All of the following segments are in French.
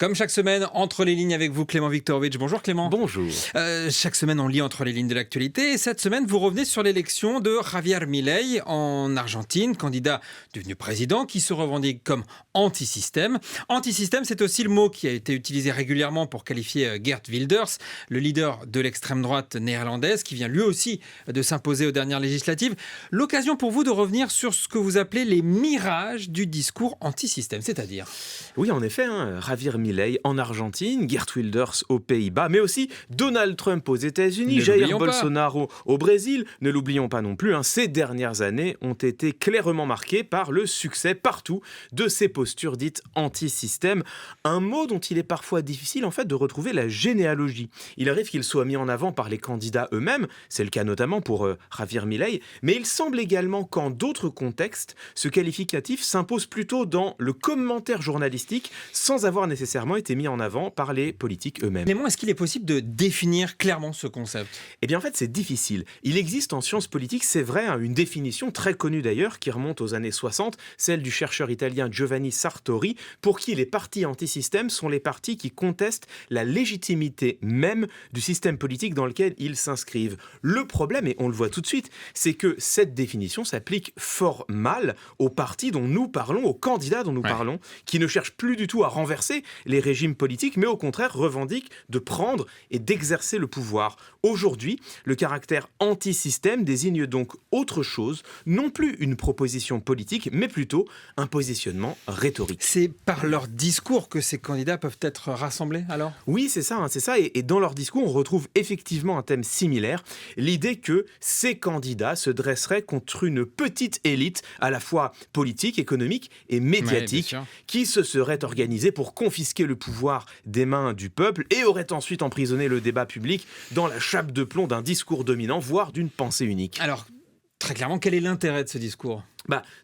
Comme chaque semaine, entre les lignes avec vous, Clément Viktorovitch. Bonjour Clément. Bonjour. Chaque semaine, on lit entre les lignes de l'actualité. Et cette semaine, vous revenez sur l'élection de Javier Milei en Argentine, candidat devenu président, qui se revendique comme anti-système. Anti-système, c'est aussi le mot qui a été utilisé régulièrement pour qualifier Geert Wilders, le leader de l'extrême droite néerlandaise, qui vient lui aussi de s'imposer aux dernières législatives. L'occasion pour vous de revenir sur ce que vous appelez les mirages du discours anti-système, c'est-à-dire... Oui, en effet, Javier Milei en Argentine, Geert Wilders aux Pays-Bas, mais aussi Donald Trump aux États-Unis, Jair Bolsonaro au Brésil. Ne l'oublions pas non plus, ces dernières années ont été clairement marquées par le succès partout de ces postures dites anti-système. Un mot dont il est parfois difficile en fait de retrouver la généalogie. Il arrive qu'il soit mis en avant par les candidats eux-mêmes, c'est le cas notamment pour Javier Milei, mais il semble également qu'en d'autres contextes, ce qualificatif s'impose plutôt dans le commentaire journalistique sans avoir nécessairement été mis en avant par les politiques eux-mêmes. Mais est-ce qu'il est possible de définir clairement ce concept ? Eh bien en fait c'est difficile. Il existe en sciences politiques, c'est vrai, une définition très connue d'ailleurs qui remonte aux années 60, celle du chercheur italien Giovanni Sartori, pour qui les partis anti-système sont les partis qui contestent la légitimité même du système politique dans lequel ils s'inscrivent. Le problème, et on le voit tout de suite, c'est que cette définition s'applique fort mal aux partis dont nous parlons, aux candidats dont nous parlons, qui ne cherchent plus du tout à renverser les régimes politiques, mais au contraire revendiquent de prendre et d'exercer le pouvoir. Aujourd'hui, le caractère anti-système désigne donc autre chose, non plus une proposition politique, mais plutôt un positionnement rhétorique. C'est par leur discours que ces candidats peuvent être rassemblés, alors ? Oui, c'est ça, et dans leur discours, on retrouve effectivement un thème similaire, l'idée que ces candidats se dresseraient contre une petite élite, à la fois politique, économique et médiatique, qui se serait organisée pour confisquer le pouvoir des mains du peuple et aurait ensuite emprisonné le débat public dans la chape de plomb d'un discours dominant, voire d'une pensée unique. Alors, très clairement, quel est l'intérêt de ce discours ?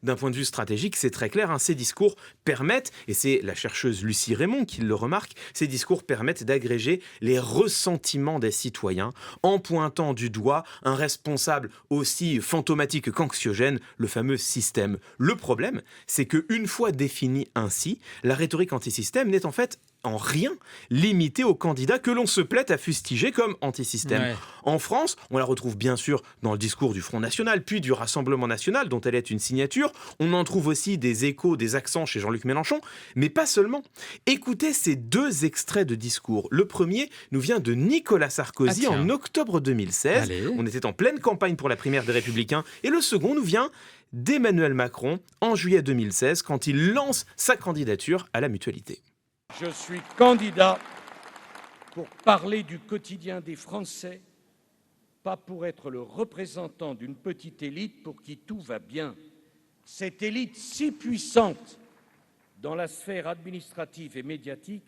D'un point de vue stratégique, c'est très clair, ces discours permettent, et c'est la chercheuse Lucie Raymond qui le remarque, ces discours permettent d'agréger les ressentiments des citoyens en pointant du doigt un responsable aussi fantomatique qu'anxiogène, le fameux système. Le problème, c'est qu'une fois définie ainsi, la rhétorique anti-système n'est en fait en rien limité aux candidats que l'on se plaît à fustiger comme anti-système. En France, on la retrouve bien sûr dans le discours du Front National, puis du Rassemblement National, dont elle est une signature. On en trouve aussi des échos, des accents chez Jean-Luc Mélenchon, mais pas seulement. Écoutez ces deux extraits de discours. Le premier nous vient de Nicolas Sarkozy en octobre 2016. Allez. On était en pleine campagne pour la primaire des Républicains. Et le second nous vient d'Emmanuel Macron en juillet 2016, quand il lance sa candidature à la Mutualité. Je suis candidat pour parler du quotidien des Français, pas pour être le représentant d'une petite élite pour qui tout va bien. Cette élite si puissante dans la sphère administrative et médiatique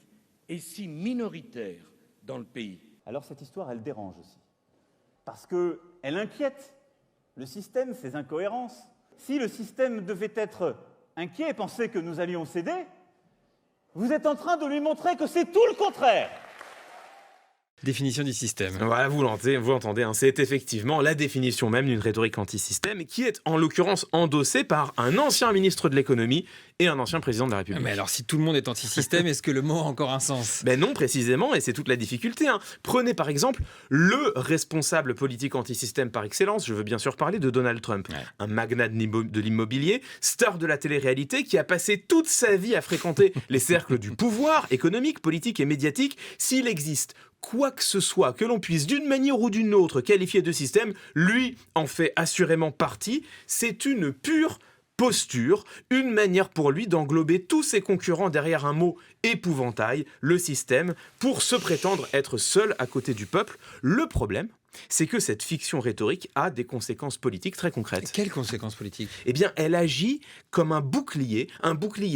et si minoritaire dans le pays. Alors cette histoire, elle dérange aussi, parce qu'elle inquiète le système, ses incohérences. Si le système devait être inquiet et penser que nous allions céder, vous êtes en train de lui montrer que c'est tout le contraire. Définition du système. Voilà, vous l'entendez, c'est effectivement la définition même d'une rhétorique anti-système qui est en l'occurrence endossée par un ancien ministre de l'économie et un ancien président de la République. Mais alors si tout le monde est anti-système, est-ce que le mot a encore un sens ? Non, précisément, et c'est toute la difficulté. Prenez par exemple le responsable politique anti-système par excellence, je veux bien sûr parler de Donald Trump, un magnat de l'immobilier, star de la télé-réalité qui a passé toute sa vie à fréquenter les cercles du pouvoir économique, politique et médiatique. S'il existe quoi que ce soit que l'on puisse d'une manière ou d'une autre qualifier de système, lui en fait assurément partie. C'est une pure posture, une manière pour lui d'englober tous ses concurrents derrière un mot épouvantail, le système, pour se prétendre être seul à côté du peuple. Le problème, c'est que cette fiction rhétorique a des conséquences politiques très concrètes. Quelles conséquences politiques ? Eh bien, elle agit comme un bouclier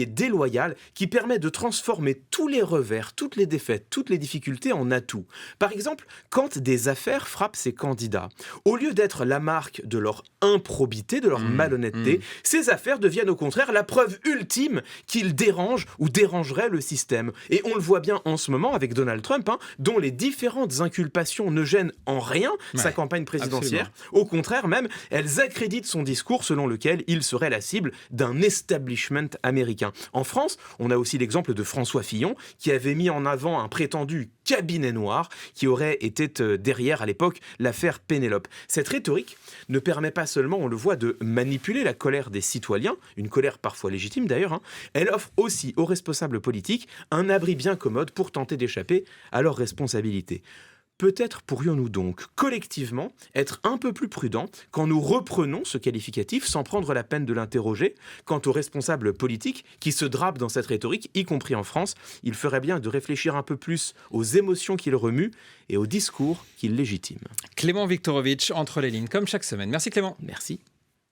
déloyal qui permet de transformer tous les revers, toutes les défaites, toutes les difficultés en atouts. Par exemple, quand des affaires frappent ces candidats, au lieu d'être la marque de leur improbité, de leur malhonnêteté, ces affaires deviennent au contraire la preuve ultime qu'ils dérangent ou dérangeraient le système. Et on le voit bien en ce moment avec Donald Trump, dont les différentes inculpations ne gênent en rien rien sa campagne présidentielle. Au contraire, même, elles accréditent son discours selon lequel il serait la cible d'un establishment américain. En France, on a aussi l'exemple de François Fillon, qui avait mis en avant un prétendu cabinet noir qui aurait été derrière, à l'époque, l'affaire Pénélope. Cette rhétorique ne permet pas seulement, on le voit, de manipuler la colère des citoyens, une colère parfois légitime d'ailleurs, elle offre aussi aux responsables politiques un abri bien commode pour tenter d'échapper à leurs responsabilités. Peut-être pourrions-nous donc collectivement être un peu plus prudents quand nous reprenons ce qualificatif sans prendre la peine de l'interroger. Quant aux responsables politiques qui se drapent dans cette rhétorique, y compris en France, il ferait bien de réfléchir un peu plus aux émotions qu'ils remuent et aux discours qu'ils légitiment. Clément Viktorovitch, entre les lignes, comme chaque semaine. Merci Clément. Merci.